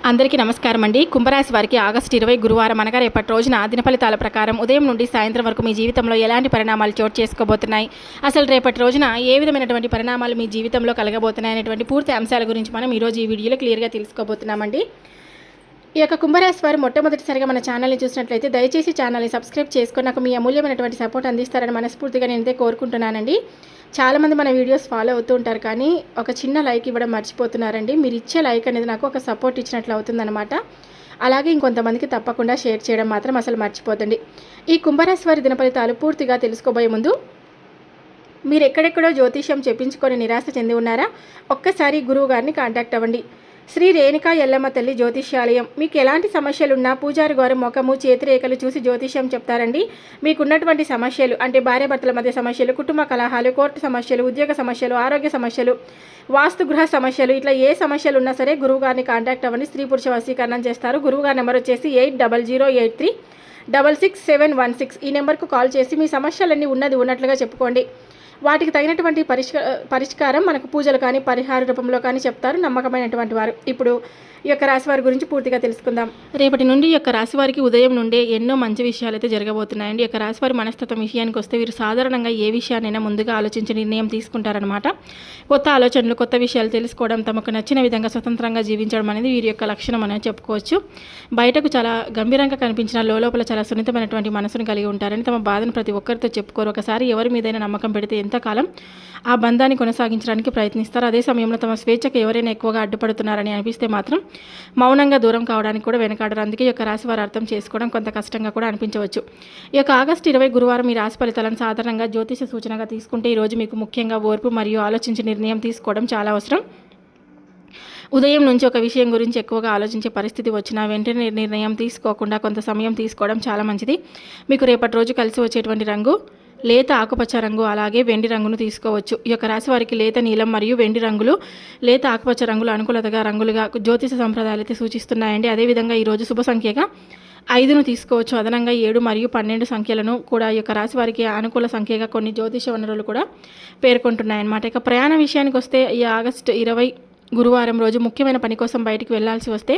అందరికీ నమస్కారం అండి. కుంభరాశి వారికి ఆగస్టు 20 గురువారం అనగా రేపటి రోజున దిన ఫలితాల ప్రకారం ఉదయం నుండి సాయంత్రం వరకు మీ జీవితంలో ఎలాంటి పరిణామాలు చోటు చేసుకోబోతున్నాయి, అసలు రేపటి రోజున ఏ విధమైనటువంటి పరిణామాలు మీ జీవితంలో కలగబోతున్నాయి అనేటువంటి పూర్తి అంశాల గురించి మనం ఈరోజు ఈ వీడియోలో క్లియర్గా తెలుసుకోబోతున్నామండి. ఈ యొక్క కుంభరాశి వారు మొట్టమొదటిసారిగా మన ఛానల్ని చూసినట్లయితే దయచేసి ఛానల్ని సబ్స్క్రైబ్ చేసుకొని నాకు మీ అమూల్యమైనటువంటి సపోర్ట్ అందిస్తారని మనస్ఫూర్తిగా నేనైతే కోరుకుంటున్నానండి. చాలామంది మన వీడియోస్ ఫాలో అవుతూ ఉంటారు, కానీ ఒక చిన్న లైక్ ఇవ్వడం మర్చిపోతున్నారండి. మీరు ఇచ్చే లైక్ అనేది నాకు ఒక సపోర్ట్ ఇచ్చినట్లు అవుతుందన్నమాట. అలాగే ఇంకొంతమందికి తప్పకుండా షేర్ చేయడం మాత్రం అసలు మర్చిపోతండి. ఈ కుంభరాశి వారి దిన ఫలితాలు పూర్తిగా తెలుసుకోబోయే ముందు మీరు ఎక్కడెక్కడో జ్యోతిష్యం చెప్పించుకొని నిరాశ చెంది ఉన్నారా? ఒక్కసారి గురువు గారిని కాంటాక్ట్ అవ్వండి. శ్రీ రేణుకా ఎల్లమ్మ తల్లి జ్యోతిష్యాలయం. మీకు ఎలాంటి సమస్యలున్నా పూజారి గారు ముఖము చేతిరేఖలు చూసి జ్యోతిష్యం చెప్తారండి. మీకున్నటువంటి సమస్యలు అంటే భార్యాభర్తల మధ్య సమస్యలు, కుటుంబ కలహాలు, కోర్టు సమస్యలు, ఉద్యోగ సమస్యలు, ఆరోగ్య సమస్యలు, వాస్తు గృహ సమస్యలు, ఇట్లా ఏ సమస్యలు ఉన్నా సరే గురువు గారిని కాంటాక్ట్ అవ్వండి. స్త్రీ పురుష వశీకరణం చేస్తారు. గురువు గారి నెంబర్ వచ్చేసి 8008366716. ఈ నెంబర్కు కాల్ చేసి మీ సమస్యలన్నీ ఉన్నట్లుగా చెప్పుకోండి. వాటికి తగినటువంటి పరిష్కారం మనకు పూజలు కానీ పరిహార రూపంలో కానీ చెప్తారు నమ్మకమైనటువంటి వారు. ఇప్పుడు ఈ యొక్క రాశివారి గురించి పూర్తిగా తెలుసుకుందాం. రేపటి నుండి ఈ యొక్క రాశివారికి ఉదయం నుండే ఎన్నో మంచి విషయాలు అయితే జరగబోతున్నాయండి. ఈ యొక్క రాశివారి మనస్తత్వం విషయానికి వస్తే వీరు సాధారణంగా ఏ విషయాన్నైనా ముందుగా ఆలోచించి నిర్ణయం తీసుకుంటారనమాట. కొత్త ఆలోచనలు, కొత్త విషయాలు తెలుసుకోవడం, తమకు నచ్చిన విధంగా స్వతంత్రంగా జీవించడం అనేది వీరి యొక్క లక్షణం అనేది చెప్పుకోవచ్చు. బయటకు చాలా గంభీరంగా కనిపించిన లోపల చాలా సున్నితమైనటువంటి మనసును కలిగి ఉంటారని, తమ బాధను ప్రతి ఒక్కరితో చెప్పుకోరు. ఒకసారి ఎవరి మీదైనా నమ్మకం పెడితే ఎంతకాలం ఆ బంధాన్ని కొనసాగించడానికి ప్రయత్నిస్తారు. అదే సమయంలో తమ స్వేచ్ఛకు ఎవరైనా ఎక్కువగా అడ్డుపడుతున్నారని అనిపిస్తే మాత్రం మౌనంగా దూరం కావడానికి కూడా వెనకాడరు. అందుకే ఈ యొక్క రాశి వారు అర్థం చేసుకోవడం కొంత కష్టంగా కూడా అనిపించవచ్చు. ఈ యొక్క ఆగస్టు 20 గురువారం ఈ రాశి ఫలితాలను సాధారణంగా జ్యోతిష సూచనగా తీసుకుంటే ఈరోజు మీకు ముఖ్యంగా ఓర్పు మరియు ఆలోచించి నిర్ణయం తీసుకోవడం చాలా అవసరం. ఉదయం నుంచి ఒక విషయం గురించి ఎక్కువగా ఆలోచించే పరిస్థితి వచ్చినా వెంటనే నిర్ణయం తీసుకోకుండా కొంత సమయం తీసుకోవడం చాలా మంచిది. మీకు రేపటి రోజు కలిసి వచ్చేటువంటి రంగు లేత ఆకుపచ్చ రంగు, అలాగే వెండి రంగును తీసుకోవచ్చు. ఈ యొక్క రాశి వారికి లేత నీలం మరియు వెండి రంగులు, లేత ఆకుపచ్చ రంగులు అనుకూలతగా రంగులుగా జ్యోతిష సంప్రదాయాలు అయితే సూచిస్తున్నాయండి. అదేవిధంగా ఈరోజు శుభ సంఖ్యగా 5ను తీసుకోవచ్చు. అదనంగా 7 మరియు 12 సంఖ్యలను కూడా ఈ యొక్క రాశి వారికి అనుకూల సంఖ్యగా కొన్ని జ్యోతిష వనరులు కూడా పేర్కొంటున్నాయన్నమాట. ఇక ప్రయాణ విషయానికి వస్తే ఈ ఆగస్టు 20 గురువారం రోజు ముఖ్యమైన పని కోసం బయటికి వెళ్లాల్సి వస్తే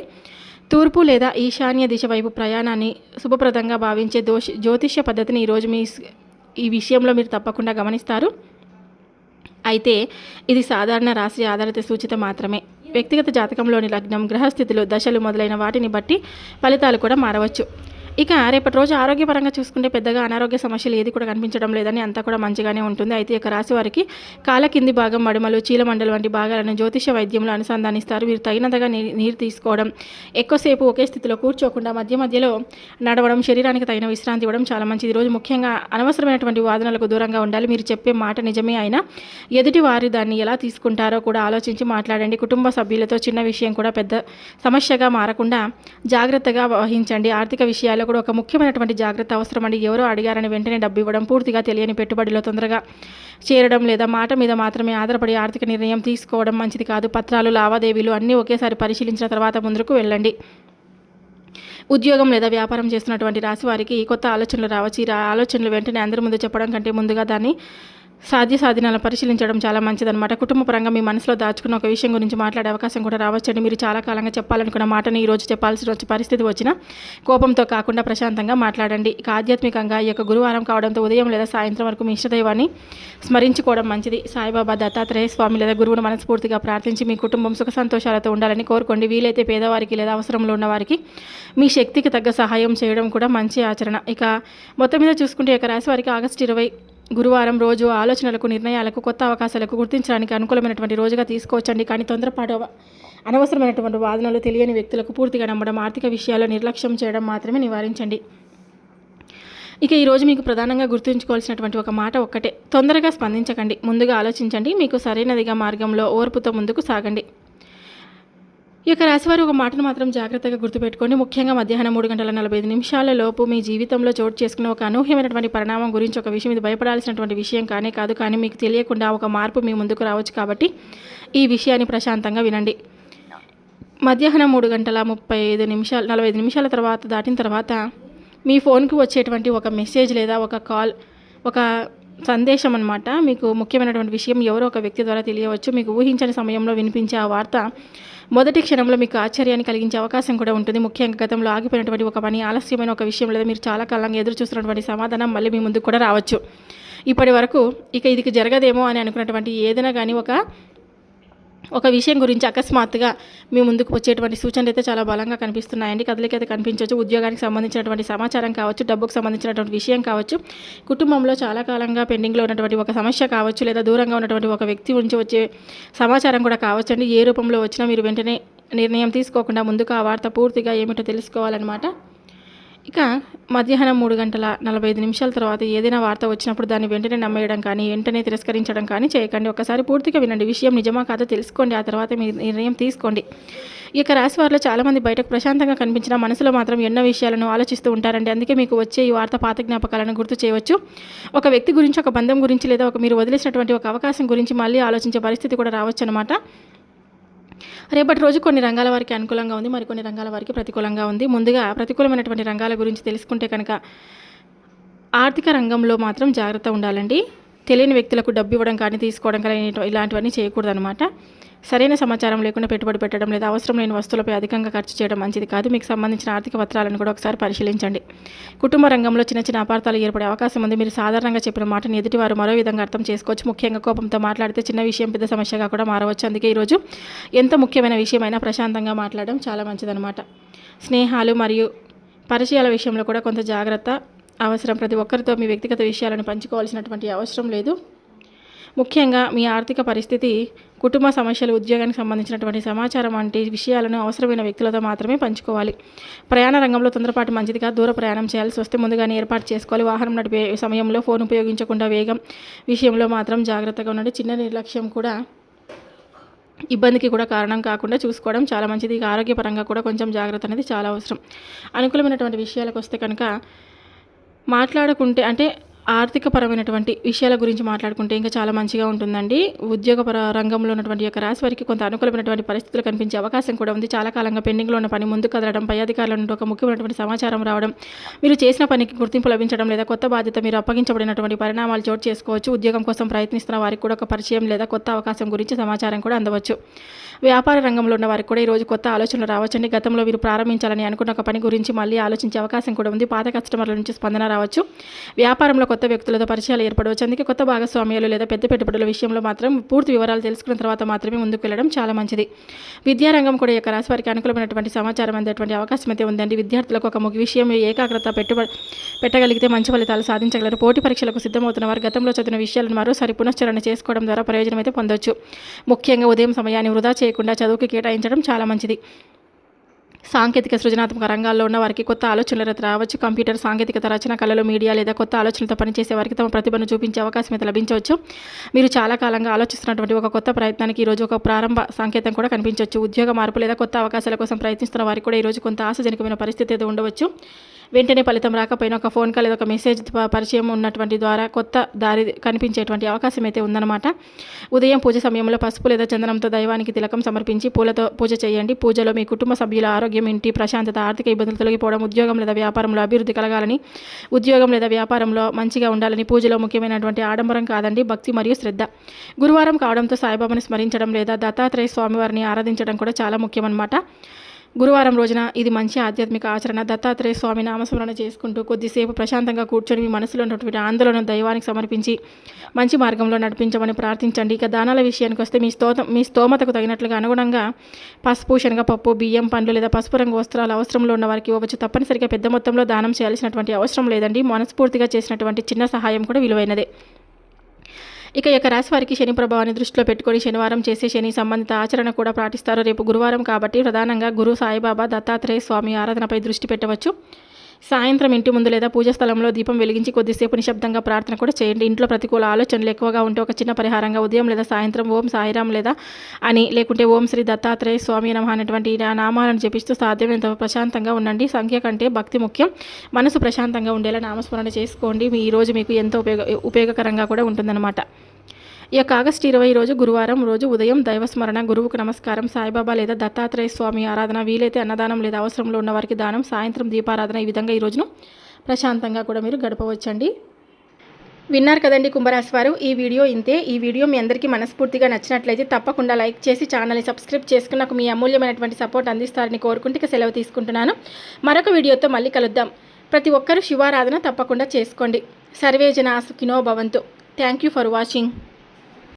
తూర్పు లేదా ఈశాన్య దిశ వైపు ప్రయాణాన్ని శుభప్రదంగా భావించే జ్యోతిష్య పద్ధతిని ఈరోజు ఈ విషయంలో మీరు తప్పకుండా గమనిస్తారు. అయితే ఇది సాధారణ రాశి ఆధారిత సూచిత మాత్రమే. వ్యక్తిగత జాతకంలోని లగ్నం, గ్రహస్థితులు, దశలు మొదలైన వాటిని బట్టి ఫలితాలు కూడా మారవచ్చు. ఇక రేపటి రోజు ఆరోగ్యపరంగా చూసుకుంటే పెద్దగా అనారోగ్య సమస్యలు ఏది కూడా కనిపించడం లేదని, అంతా కూడా మంచిగానే ఉంటుంది. అయితే ఇక రాశి వారికి కాల కింది భాగం, మడుమలు, చీలమండలు వంటి భాగాలను జ్యోతిష వైద్యంలో అనుసంధానిస్తారు. వీరు తగినంతగా నీరు తీసుకోవడం, ఎక్కువసేపు ఒకే స్థితిలో కూర్చోకుండా మధ్య మధ్యలో నడవడం, శరీరానికి తగిన విశ్రాంతి ఇవ్వడం చాలా మంచిది. రోజు ముఖ్యంగా అనవసరమైనటువంటి వాదనలకు దూరంగా ఉండాలి. మీరు చెప్పే మాట నిజమే అయినా ఎదుటి వారి దాన్ని ఎలా తీసుకుంటారో కూడా ఆలోచించి మాట్లాడండి. కుటుంబ సభ్యులతో చిన్న విషయం కూడా పెద్ద సమస్యగా మారకుండా జాగ్రత్తగా వహించండి. ఆర్థిక విషయాల్లో కూడా ఒక ముఖ్యమైనటువంటి జాగ్రత్త అవసరం అండి. ఎవరో అడిగారని వెంటనే డబ్బు ఇవ్వడం, పూర్తిగా తెలియని పెట్టుబడిలో తొందరగా చేరడం లేదా మాట మీద మాత్రమే ఆధారపడి ఆర్థిక నిర్ణయం తీసుకోవడం మంచిది కాదు. పత్రాలు, లావాదేవీలు అన్నీ ఒకేసారి పరిశీలించిన తర్వాత ముందుకు వెళ్ళండి. ఉద్యోగం లేదా వ్యాపారం చేస్తున్నటువంటి రాశి వారికి కొత్త ఆలోచనలు రావచ్చు. ఈ ఆలోచనలు వెంటనే అందరి ముందు చెప్పడం కంటే ముందుగా దాన్ని సాధ్యాలను పరిశీలించడం చాలా మంచిదన్నమాట. కుటుంబ పరంగా మీ మనసులో దాచుకున్న ఒక విషయం గురించి మాట్లాడే అవకాశం కూడా రావచ్చండి. మీరు చాలా కాలంగా చెప్పాలనుకున్న మాటని ఈరోజు చెప్పాల్సిన పరిస్థితి వచ్చినా కోపంతో కాకుండా ప్రశాంతంగా మాట్లాడండి. ఇక ఆధ్యాత్మికంగా ఈ యొక్క గురువారం కావడంతో ఉదయం లేదా సాయంత్రం వరకు మీ ఇష్టదైవాన్ని స్మరించుకోవడం మంచిది. సాయిబాబా, దత్తాత్రేయ స్వామి లేదా గురువును మనస్ఫూర్తిగా ప్రార్థించి మీ కుటుంబం సుఖ సంతోషాలతో ఉండాలని కోరుకోండి. వీలైతే పేదవారికి లేదా అవసరంలో ఉన్న వారికి మీ శక్తికి తగ్గ సహాయం చేయడం కూడా మంచి ఆచరణ. ఇక మొత్తం మీద చూసుకుంటే ఈ యొక్క రాశి వారికి ఆగస్టు 20 గురువారం రోజు ఆలోచనలకు, నిర్ణయాలకు, కొత్త అవకాశాలకు గుర్తించడానికి అనుకూలమైనటువంటి రోజుగా తీసుకోవచ్చండి. కానీ తొందరపాటు, అనవసరమైనటువంటి వాదనలు, తెలియని వ్యక్తులకు పూర్తిగా నమ్మడం, ఆర్థిక విషయాల్లో నిర్లక్ష్యం చేయడం మాత్రమే నివారించండి. ఇక ఈరోజు మీకు ప్రధానంగా గుర్తుంచుకోవాల్సినటువంటి ఒక మాట ఒక్కటే: తొందరగా స్పందించకండి, ముందుగా ఆలోచించండి. మీకు సరైనదిగా మార్గంలో ఓర్పుతో ముందుకు సాగండి. ఈ యొక్క రాశివారు ఒక మాటను మాత్రం జాగ్రత్తగా గుర్తుపెట్టుకోండి. ముఖ్యంగా మధ్యాహ్నం 3:45 లోపు మీ జీవితంలో చోటు చేసుకున్న ఒక అనూహ్యమైనటువంటి పరిణామం గురించి ఒక విషయం, ఇది భయపడాల్సినటువంటి విషయం కానే కాదు, కానీ మీకు తెలియకుండా ఒక మార్పు మీ ముందుకు రావచ్చు. కాబట్టి ఈ విషయాన్ని ప్రశాంతంగా వినండి. మధ్యాహ్నం 3:45 దాటిన తర్వాత మీ ఫోన్కి వచ్చేటువంటి ఒక మెసేజ్ లేదా ఒక కాల్, ఒక సందేశం అనమాట. మీకు ముఖ్యమైనటువంటి విషయం ఎవరో ఒక వ్యక్తి ద్వారా తెలియవచ్చు. మీకు ఊహించని సమయంలో వినిపించే ఆ వార్త మొదటి క్షణంలో మీకు ఆశ్చర్యాన్ని కలిగించే అవకాశం కూడా ఉంటుంది. ముఖ్యంగా గతంలో ఆగిపోయినటువంటి ఒక పని, ఆలస్యమైన ఒక విషయం లేదా మీరు చాలా కాలంగా ఎదురు చూస్తున్నటువంటి సమాధానం మళ్ళీ మీ ముందుకు కూడా రావచ్చు. ఇప్పటి వరకు ఇక ఇది జరగదేమో అని అనుకున్నటువంటి ఏదైనా కానీ ఒక విషయం గురించి అకస్మాత్తుగా మీ ముందుకు వచ్చేటువంటి సూచనలు అయితే చాలా బలంగా కనిపిస్తున్నాయండి. కదలికైతే కనిపించవచ్చు. ఉద్యోగానికి సంబంధించినటువంటి సమాచారం కావచ్చు, డబ్బుకు సంబంధించినటువంటి విషయం కావచ్చు, కుటుంబంలో చాలా కాలంగా పెండింగ్లో ఉన్నటువంటి ఒక సమస్య కావచ్చు, లేదా దూరంగా ఉన్నటువంటి ఒక వ్యక్తి నుంచి వచ్చే సమాచారం కూడా కావచ్చు అండి. ఏ రూపంలో వచ్చినా మీరు వెంటనే నిర్ణయం తీసుకోకుండా ముందుకు ఆ వార్త పూర్తిగా ఏమిటో తెలుసుకోవాలన్నమాట. ఇక మధ్యాహ్నం 3:45 తర్వాత ఏదైనా వార్త వచ్చినప్పుడు దాన్ని వెంటనే నమ్మేయడం కానీ, వెంటనే తిరస్కరించడం కానీ చేయకండి. ఒకసారి పూర్తిగా వినండి, విషయం నిజమా కాదో తెలుసుకోండి, ఆ తర్వాత మీ నిర్ణయం తీసుకోండి. ఈ యొక్క రాశి వారిలో చాలామంది బయటకు ప్రశాంతంగా కనిపించినా మనసులో మాత్రం ఎన్నో విషయాలను ఆలోచిస్తూ ఉంటారండి. అందుకే మీకు వచ్చే ఈ వార్త పాత జ్ఞాపకాలను గుర్తు చేయవచ్చు. ఒక వ్యక్తి గురించి, ఒక బంధం గురించి, లేదా మీరు వదిలేసినటువంటి ఒక అవకాశం గురించి మళ్ళీ ఆలోచించే పరిస్థితి కూడా రావచ్చు అనమాట. రేపటి రోజు కొన్ని రంగాల వారికి అనుకూలంగా ఉంది, మరికొన్ని రంగాల వారికి ప్రతికూలంగా ఉంది. ముందుగా ప్రతికూలమైనటువంటి రంగాల గురించి తెలుసుకుంటే కనుక ఆర్థిక రంగంలో మాత్రం జాగ్రత్త ఉండాలండి. తెలియని వ్యక్తులకు డబ్బు ఇవ్వడం కానీ, తీసుకోవడం కానీ ఇలాంటివన్నీ చేయకూడదు అనమాట. సరైన సమాచారం లేకుండా పెట్టుబడి పెట్టడం లేదా అవసరం లేని వస్తువులపై అధికంగా ఖర్చు చేయడం మంచిది కాదు. మీకు సంబంధించిన ఆర్థిక పత్రాలను కూడా ఒకసారి పరిశీలించండి. కుటుంబ రంగంలో చిన్న చిన్న అపార్థాలు ఏర్పడే అవకాశం ఉంది. మీరు సాధారణంగా చెప్పిన మాటను ఎదుటివారు మరో విధంగా అర్థం చేసుకోవచ్చు. ముఖ్యంగా కోపంతో మాట్లాడితే చిన్న విషయం పెద్ద సమస్యగా కూడా మారవచ్చు. అందుకే ఈరోజు ఎంత ముఖ్యమైన విషయమైనా ప్రశాంతంగా మాట్లాడడం చాలా మంచిదన్నమాట. స్నేహాలు మరియు పరిచయాల విషయంలో కూడా కొంత జాగ్రత్త అవసరం. ప్రతి ఒక్కరితో మీ వ్యక్తిగత విషయాలను పంచుకోవాల్సినటువంటి అవసరం లేదు. ముఖ్యంగా మీ ఆర్థిక పరిస్థితి, కుటుంబ సమస్యలు, ఉద్యోగానికి సంబంధించినటువంటి సమాచారం వంటి విషయాలను అవసరమైన వ్యక్తులతో మాత్రమే పంచుకోవాలి. ప్రయాణ రంగంలో తొందరపాటు మంచిదిగా. దూర ప్రయాణం చేయాల్సి వస్తే ముందుగానే ఏర్పాటు చేసుకోవాలి. వాహనం నడిపే సమయంలో ఫోన్ ఉపయోగించకుండా వేగం విషయంలో మాత్రం జాగ్రత్తగా ఉండండి. చిన్న నిర్లక్ష్యం కూడా ఇబ్బందికి కూడా కారణం కాకుండా చూసుకోవడం చాలా మంచిది. ఇక ఆరోగ్యపరంగా కూడా కొంచెం జాగ్రత్త అనేది చాలా అవసరం. అనుకూలమైనటువంటి విషయాలకు వస్తే కనుక మాట్లాడుకుంటే అంటే ఆర్థికపరమైనటువంటి విషయాల గురించి మాట్లాడుకుంటే ఇంకా చాలా మంచిగా ఉంటుందండి. ఉద్యోగపర రంగంలో ఉన్నటువంటి యొక్క రాశి వారికి కొంత అనుకూలమైనటువంటి పరిస్థితులు కనిపించే అవకాశం కూడా ఉంది. చాలా కాలంగా పెండింగ్లో ఉన్న పని ముందుకు కదలడం, పై అధికారుల నుండి ఒక ముఖ్యమైనటువంటి సమాచారం రావడం, మీరు చేసిన పనికి గుర్తింపు లభించడం లేదా కొత్త బాధ్యత మీరు అప్పగించబడినటువంటి పరిణామాలు చోటు చేసుకోవచ్చు. ఉద్యోగం కోసం ప్రయత్నిస్తున్న వారికి కూడా ఒక పరిచయం లేదా కొత్త అవకాశం గురించి సమాచారం కూడా అందవచ్చు. వ్యాపార రంగంలో ఉన్న వారికి కూడా ఈరోజు కొత్త ఆలోచనలు రావచ్చండి. గతంలో మీరు ప్రారంభించాలని అనుకున్న ఒక పని గురించి మళ్ళీ ఆలోచించే అవకాశం కూడా ఉంది. పాత కస్టమర్ల నుంచి స్పందన రావచ్చు. వ్యాపారంలో కొత్త వ్యక్తులతో పరిచయాలు ఏర్పడవచ్చు. అందుకే కొత్త భాగస్వామ్యాలు లేదా పెద్ద పెట్టుబడుల విషయంలో మాత్రం పూర్తి వివరాలు తెలుసుకున్న తర్వాత మాత్రమే ముందుకు వెళ్ళడం చాలా మంచిది. విద్యారంగం కూడా యొక్క రాశి వారికి అనుకూలమైనటువంటి సమాచారం అందేటువంటి అవకాశం అయితే ఉందండి. విద్యార్థులకు ఒక విషయం ఏకాగ్రత పెట్టగలిగితే మంచి ఫలితాలు సాధించగలరు. పోటీ పరీక్షలకు సిద్ధమవుతున్న వారు గతంలో చదివిన విషయాలను మరోసారి పునశ్చరణ చేసుకోవడం ద్వారా ప్రయోజనం అయితే పొందవచ్చు. ముఖ్యంగా ఉదయం సమయాన్ని వృధా చేయకుండా చదువుకి కేటాయించడం చాలా మంచిది. సాంకేతిక సృజనాత్మక రంగాల్లో ఉన్న వారికి కొత్త ఆలోచనలు రావచ్చు. కంప్యూటర్ సాంకేతికత, రచన కళలు, మీడియా లేదా కొత్త ఆలోచనలతో పనిచేసే వారికి తమ ప్రతిభను చూపించే అవకాశం అయితే లభించవచ్చు. మీరు చాలా కాలంగా ఆలోచిస్తున్నటువంటి ఒక కొత్త ప్రయత్నానికి ఈరోజు ఒక ప్రారంభ సంకేతం కూడా కనిపించవచ్చు. ఉద్యోగ మార్పు లేదా కొత్త అవకాశాల కోసం ప్రయత్నిస్తున్న వారికి కూడా ఈరోజు కొంత ఆశాజనకమైన పరిస్థితి అయితే ఉండవచ్చు. వెంటనే ఫలితం రాకపోయినా ఒక ఫోన్ కాల్ లేదా ఒక మెసేజ్ పరిచయం ఉన్నటువంటి ద్వారా కొత్త దారి కనిపించేటువంటి అవకాశం అయితే ఉందన్నమాట. ఉదయం పూజ సమయంలో పసుపు లేదా చందనంతో దైవానికి తిలకం సమర్పించి పూలతో పూజ చేయండి. పూజలో మీ కుటుంబ సభ్యుల ఆరోగ్యం, ఇంటి ప్రశాంతత, ఆర్థిక ఇబ్బందులు తొలగిపోవడం, ఉద్యోగం లేదా వ్యాపారంలో అభివృద్ధి కలగాలని, ఉద్యోగం లేదా వ్యాపారంలో మంచిగా ఉండాలని. పూజలో ముఖ్యమైనటువంటి ఆడంబరం కాదండి, భక్తి మరియు శ్రద్ధ. గురువారం కావడంతో సాయిబాబాని స్మరించడం లేదా దత్తాత్రేయ స్వామివారిని ఆరాధించడం కూడా చాలా ముఖ్యమన్నమాట. గురువారం రోజున ఇది మంచి ఆధ్యాత్మిక ఆచరణ. దత్తాత్రేయ స్వామి నామస్మరణ చేసుకుంటూ కొద్దిసేపు ప్రశాంతంగా కూర్చొని మీ మనసులో ఉన్నటువంటి ఆందోళన దైవానికి సమర్పించి మంచి మార్గంలో నడిపించమని ప్రార్థించండి. ఇక దానాల విషయానికి వస్తే మీ స్తోమతకు తగినట్లుగా అనుగుణంగా పసుపు, శనగపప్పు, బియ్యం, పండ్లు లేదా పసుపు రంగు వస్త్రాలు అవసరంలో ఉన్న వారికి ఇవ్వచ్చు. తప్పనిసరిగా పెద్ద మొత్తంలో దానం చేయాల్సినటువంటి అవసరం లేదండి. మనస్ఫూర్తిగా చేసినటువంటి చిన్న సహాయం కూడా విలువైనదే. ఇక ఈ యొక్క రాశి వారికి శని ప్రభావాన్ని దృష్టిలో పెట్టుకొని శనివారం చేసే శని సంబంధిత ఆచరణ కూడా పాటిస్తారు. రేపు గురువారం కాబట్టి ప్రధానంగా గురు సాయిబాబా, దత్తాత్రేయ స్వామి ఆరాధనపై దృష్టి పెట్టవచ్చు. సాయంత్రం ఇంటి ముందు లేదా పూజా స్థలంలో దీపం వెలిగించి కొద్దిసేపు నిశ్శబ్దంగా ప్రార్థన కూడా చేయండి. ఇంట్లో ప్రతికూల ఆలోచనలు ఎక్కువగా ఉంటే ఒక చిన్న పరిహారంగా ఉదయం లేదా సాయంత్రం ఓం సాయిరాం లేదా అని లేకుంటే ఓం శ్రీ దత్తాత్రేయ స్వామి నమః అనేటువంటి నామాలను జపిస్తూ సాధ్యమైనంత ప్రశాంతంగా ఉండండి. సంఖ్య కంటే భక్తి ముఖ్యం. మనసు ప్రశాంతంగా ఉండేలా నామస్మరణ చేసుకోండి. ఈ రోజు మీకు ఎంతో ఉపయోగకరంగా కూడా ఉంటుందన్నమాట. ఈ యొక్క ఆగస్టు 20 రోజు గురువారం రోజు ఉదయం దైవస్మరణ, గురువుకు నమస్కారం, సాయిబాబా లేదా దత్తాత్రేయ స్వామి ఆరాధన, వీలైతే అన్నదానం లేదా అవసరంలో ఉన్న వారికి దానం, సాయంత్రం దీపారాధన, ఈ విధంగా ఈ రోజును ప్రశాంతంగా కూడా మీరు గడపవచ్చండి. విన్నారు కదండి కుంభరాశి వారు, ఈ వీడియో ఇంతే. ఈ వీడియో మీ అందరికీ మనస్ఫూర్తిగా నచ్చినట్లయితే తప్పకుండా లైక్ చేసి ఛానల్ని సబ్స్క్రైబ్ చేసుకుని నాకు మీ అమూల్యమైనటువంటి సపోర్ట్ అందిస్తారని కోరుకుంటూ సెలవు తీసుకుంటున్నాను. మరొక వీడియోతో మళ్ళీ కలుద్దాం. ప్రతి ఒక్కరూ శివారాధన తప్పకుండా చేసుకోండి. సర్వే జనా సుఖినో భవంతు. Thank you for watching.